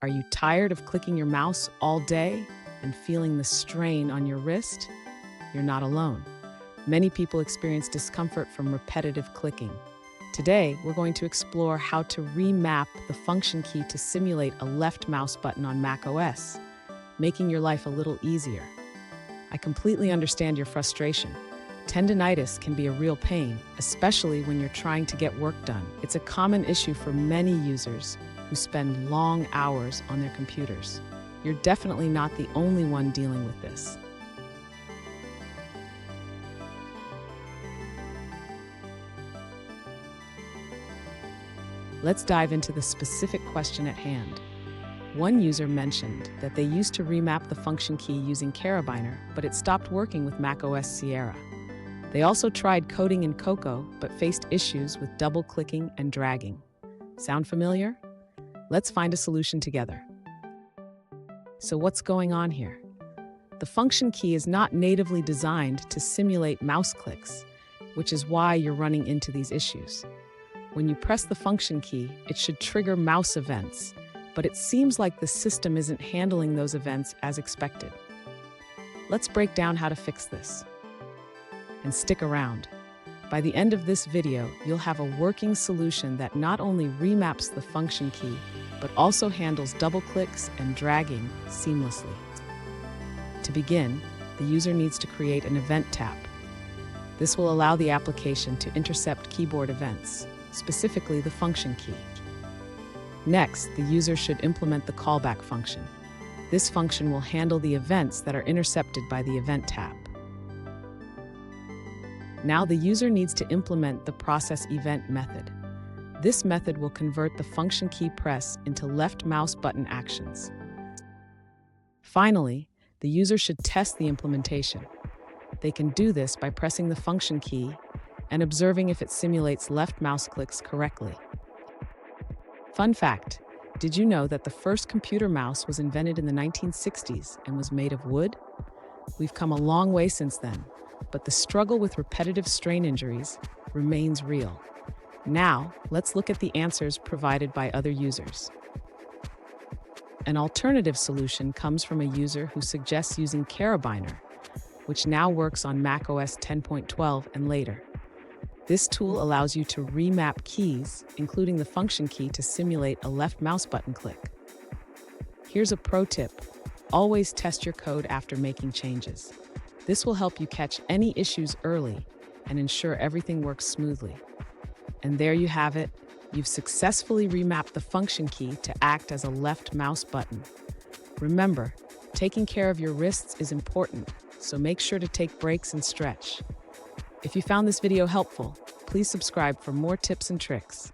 Are you tired of clicking your mouse all day and feeling the strain on your wrist? You're not alone. Many people experience discomfort from repetitive clicking. Today, we're going to explore how to remap the function key to simulate a left mouse button on macOS, making your life a little easier. I completely understand your frustration. Tendinitis can be a real pain, especially when you're trying to get work done. It's a common issue for many users who spend long hours on their computers. You're definitely not the only one dealing with this. Let's dive into the specific question at hand. One user mentioned that they used to remap the function key using Carabiner, but it stopped working with macOS Sierra. They also tried coding in Cocoa, but faced issues with double-clicking and dragging. Sound familiar? Let's find a solution together. So what's going on here? The function key is not natively designed to simulate mouse clicks, which is why you're running into these issues. When you press the function key, it should trigger mouse events, but it seems like the system isn't handling those events as expected. Let's break down how to fix this. And stick around. By the end of this video, you'll have a working solution that not only remaps the function key, but also handles double clicks and dragging seamlessly. To begin, the user needs to create an event tap. This will allow the application to intercept keyboard events, specifically the function key. Next, the user should implement the callback function. This function will handle the events that are intercepted by the event tap. Now the user needs to implement the process event method. This method will convert the function key press into left mouse button actions. Finally, the user should test the implementation. They can do this by pressing the function key and observing if it simulates left mouse clicks correctly. Fun fact, did you know that the first computer mouse was invented in the 1960s and was made of wood? We've come a long way since then, but the struggle with repetitive strain injuries remains real. Now, let's look at the answers provided by other users. An alternative solution comes from a user who suggests using Carabiner, which now works on macOS 10.12 and later. This tool allows you to remap keys, including the function key, to simulate a left mouse button click. Here's a pro tip: always test your code after making changes. This will help you catch any issues early and ensure everything works smoothly. And there you have it. You've successfully remapped the function key to act as a left mouse button. Remember, taking care of your wrists is important, so make sure to take breaks and stretch. If you found this video helpful, please subscribe for more tips and tricks.